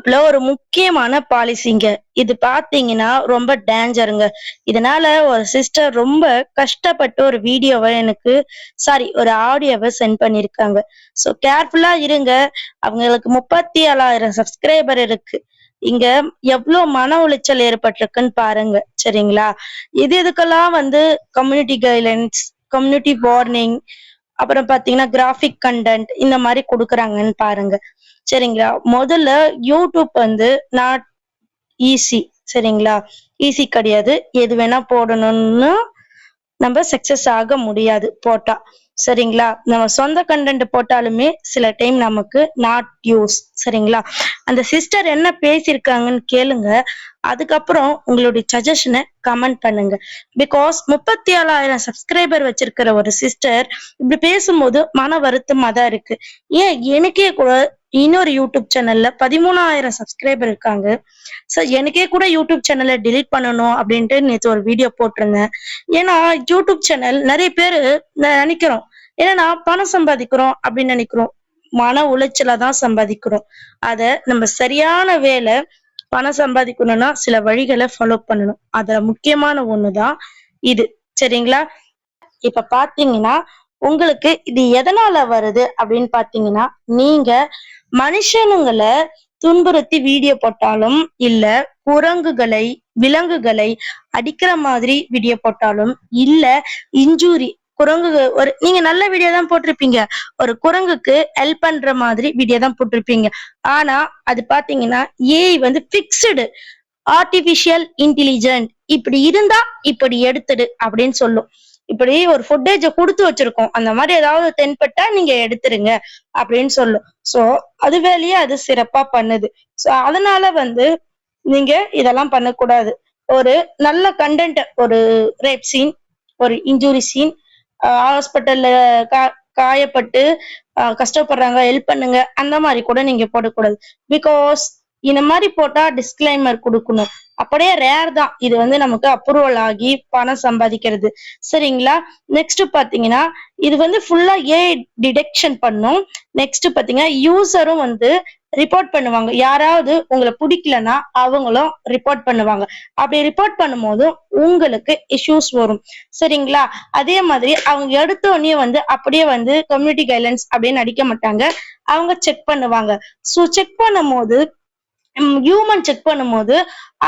யூடியூப்ல ஒரு முக்கியமான பாலிசிங்க. இது பார்த்தீங்கன்னா ரொம்ப டேஞ்சருங்க. இதனால ஒரு சிஸ்டர் ரொம்ப கஷ்டப்பட்டு ஒரு வீடியோவ எனக்கு ஒரு ஆடியோவ சென்ட் பண்ணியிருக்காங்க. ஸோ கேர்ஃபுல்லா இருங்க. அவங்களுக்கு 37,000 சப்ஸ்கிரைபர் இருக்கு. இங்க எவ்ளோ மன உளைச்சல் ஏற்பட்டிருக்குன்னு பாருங்க. சரிங்களா? எது எதுக்கெல்லாம் வந்து கம்யூனிட்டி கைட்லைன்ஸ், கம்யூனிட்டி வார்னிங், அப்புறம் பார்த்தீங்கன்னா கிராஃபிக் கன்டென்ட் இந்த மாரி குடுக்குறாங்கன்னு பாருங்க. சரிங்களா? முதல்ல யூடியூப் வந்து நாட் ஈஸி. சரிங்களா? ஈஸி கிடையாது. எது வேணா போடணும்னு நம்ம சக்சஸ் ஆக முடியாது போட்டா. சரிங்களா? நம்ம சொந்த கண்டென்ட் போட்டாலுமே சில டைம் நமக்கு நாட் யூஸ். சரிங்களா? அந்த சிஸ்டர் என்ன பேசியிருக்காங்கன்னு கேளுங்க. அதுக்கப்புறம் உங்களுடைய சஜஷனை கமெண்ட் பண்ணுங்க. பிகாஸ் 37,000 சப்ஸ்கிரைபர் வச்சிருக்கிற ஒரு சிஸ்டர் இப்படி பேசும்போது மன வருத்தமா தான் இருக்கு. ஏன் எனக்கே கூட இன்னொரு யூடியூப் சேனல்ல 13,000 சப்ஸ்கிரைபர் இருக்காங்க. எனக்கே கூட யூடியூப் சேனலை delete பண்ணணும் அப்படின்ட்டு நேத்து ஒரு வீடியோ போட்டிருந்தேன். ஏன்னா யூடியூப் சேனல் நிறைய பேரு நினைக்கிறோம். ஏன்னா பணம் சம்பாதிக்கிறோம் அப்படின்னு நினைக்கிறோம். மன உளைச்சல தான் சம்பாதிக்கிறோம். அத நம்ம சரியான வேலை பணம் சம்பாதிக்கணும்னா சில வழிகளை ஃபாலோ பண்ணணும். அதுல முக்கியமான ஒண்ணுதான் இது. சரிங்களா? இப்ப பாத்தீங்கன்னா உங்களுக்கு இது எதனால வருது அப்படின்னு பாத்தீங்கன்னா, நீங்க மனுஷனுங்களை துன்புறுத்தி வீடியோ போட்டாலும், இல்ல குரங்குகளை, விலங்குகளை அடிக்கிற மாதிரி வீடியோ போட்டாலும், இல்ல இன்ஜூரி குரங்கு ஒரு நீங்க நல்ல வீடியோ தான் போட்டிருப்பீங்க. ஒரு குரங்குக்கு ஹெல்ப் பண்ற மாதிரி வீடியோ தான் போட்டிருப்பீங்க. ஆனா அது பாத்தீங்கன்னா ஏஐ வந்து பிக்ஸ்டு ஆர்டிபிஷியல் இன்டெலிஜென்ட் இப்படி இருந்தா இப்படி எடுத்துடு அப்படின்னு சொல்லும். இப்படி ஒரு ஃபுட்டேஜ குடுத்து வச்சிருக்கோம். அந்த மாதிரி ஏதாவது தென்பட்டா நீங்க எடுத்துருங்க அப்படின்னு சொல்லும். சோ அது வேலையே அது சிறப்பா பண்ணுது. சோ அதனால வந்து நீங்க இதெல்லாம் பண்ணக்கூடாது. ஒரு நல்ல கண்டென்ட், ஒரு ரேப் சீன், ஒரு இன்ஜூரி சீன், ஹாஸ்பிட்டல்ல காயப்பட்டு கஷ்டப்படுறாங்க, ஹெல்ப் பண்ணுங்க, அந்த மாதிரி கூட நீங்க போடக்கூடாது. பிகாஸ் இந்த மாதிரி போட்டா டிஸ்கிளைமர் கொடுக்கணும். அப்படியே ரேர் தான் இது வந்து நமக்கு அப்ரூவல் ஆகி பணம் சம்பாதிக்கிறது. சரிங்களா? நெக்ஸ்ட் பாத்தீங்கன்னா இது வந்து ஃபுல்லா ஏஐ டிடெக்ஷன் பண்ணும். நெக்ஸ்ட் பாத்தீங்கன்னா யூசரும் வந்து ரிப்போர்ட் பண்ணுவாங்க. யாராவது உங்களை பிடிக்கலன்னா அவங்களும் ரிப்போர்ட் பண்ணுவாங்க. அப்படி ரிப்போர்ட் பண்ணும்போது உங்களுக்கு இஷ்யூஸ் வரும். சரிங்களா? அதே மாதிரி அவங்க எடுத்த உடனே வந்து அப்படியே வந்து கம்யூனிட்டி கைட்லைன்ஸ் அப்படின்னு அடிக்க மாட்டாங்க. அவங்க செக் பண்ணுவாங்க. சோ செக் பண்ணும்போது ஹியூமன் செக் பண்ணும்போது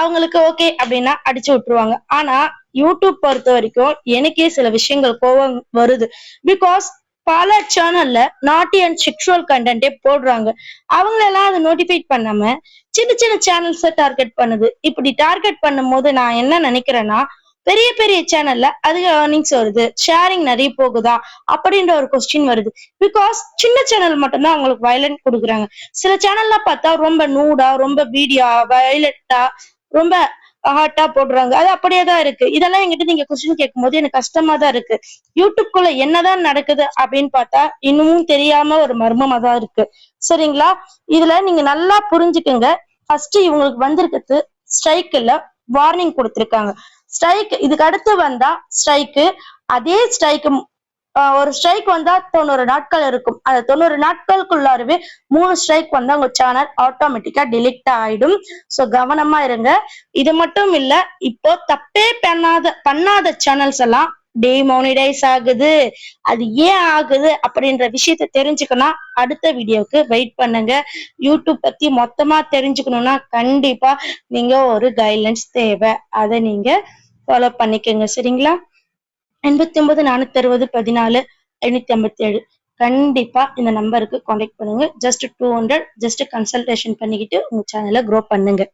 அவங்களுக்கு ஓகே அப்படின்னா அடிச்சு விட்டுருவாங்க. ஆனா யூடியூப் பொறுத்த வரைக்கும் எனக்கே சில விஷயங்கள் கோவம் வருது. பிகாஸ் பல சேனல்ல நாட்டி அண்ட் செக்ஷுவல் கண்டென்ட்டே போடுறாங்க. அவங்களெல்லாம் அதை நோட்டிஃபை பண்ணாம சின்ன சின்ன சேனல்ஸை டார்கெட் பண்ணுது. இப்படி டார்கெட் பண்ணும் போது நான் என்ன நினைக்கிறேன்னா, பெரிய பெரிய சேனல்ல அதிக ஏர்னிங்ஸ் வருது, ஷேரிங் நிறைய போகுதா அப்படின்ற ஒரு கொஸ்டின் வருது. பிகாஸ் சின்ன சேனல் மட்டும்தான் அவங்களுக்கு வயலண்ட் கொடுக்குறாங்க. சில சேனல்ல பார்த்தா ரொம்ப நூடா, ரொம்ப வீடியா வயலட்டா, ரொம்ப ஹாட்டா போடுறாங்க. அது அப்படியே தான் இருக்கு. இதெல்லாம் என்கிட்ட நீங்க கொஸ்டின் கேட்கும்போது எனக்கு கஷ்டமா தான் இருக்கு. யூடியூப்குள்ள என்னதான் நடக்குது அப்படின்னு பார்த்தா இன்னமும் தெரியாம ஒரு மர்மமா தான் இருக்கு. சரிங்களா? இதுல நீங்க நல்லா புரிஞ்சுக்குங்க. ஃபர்ஸ்ட் இவங்களுக்கு வந்திருக்கிறது ஸ்ட்ரைக் இல்ல, வார்னிங் கொடுத்திருக்காங்க. ஸ்ட்ரைக் இதுக்கு அடுத்து வந்தா ஸ்ட்ரைக்கு. அதே ஸ்ட்ரைக்கு ஒரு ஸ்ட்ரைக் வந்தா 90 நாட்கள் இருக்கும். அந்த 90 நாட்களுக்குள்ளாரவே 3 ஸ்ட்ரைக் வந்தா உங்க சேனல் ஆட்டோமேட்டிக்கா டிலீட் ஆயிடும். சோ கவனமா இருங்க. இது மட்டும் இல்ல, இப்போ தப்பே பண்ணாத சேனல்ஸ் எல்லாம் டிமானிடைஸ் ஆகுது. அது ஏன் ஆகுது அப்படின்ற விஷயத்த தெரிஞ்சுக்கணும். அடுத்த வீடியோக்கு வெயிட் பண்ணுங்க. யூடியூப் பத்தி மொத்தமா தெரிஞ்சுக்கணும்னா கண்டிப்பா நீங்க ஒரு கைட்லைன்ஸ் தேவை. அதை நீங்க ஃபாலோ பண்ணிக்கோங்க. சரிங்களா? 89 460 14 557 கண்டிப்பா இந்த நம்பருக்கு கான்டாக்ட் பண்ணுங்க. ஜஸ்ட் 200 ஜஸ்ட் கன்சல்டேஷன் பண்ணிக்கிட்டு உங்க சேனலை க்ரோ பண்ணுங்க.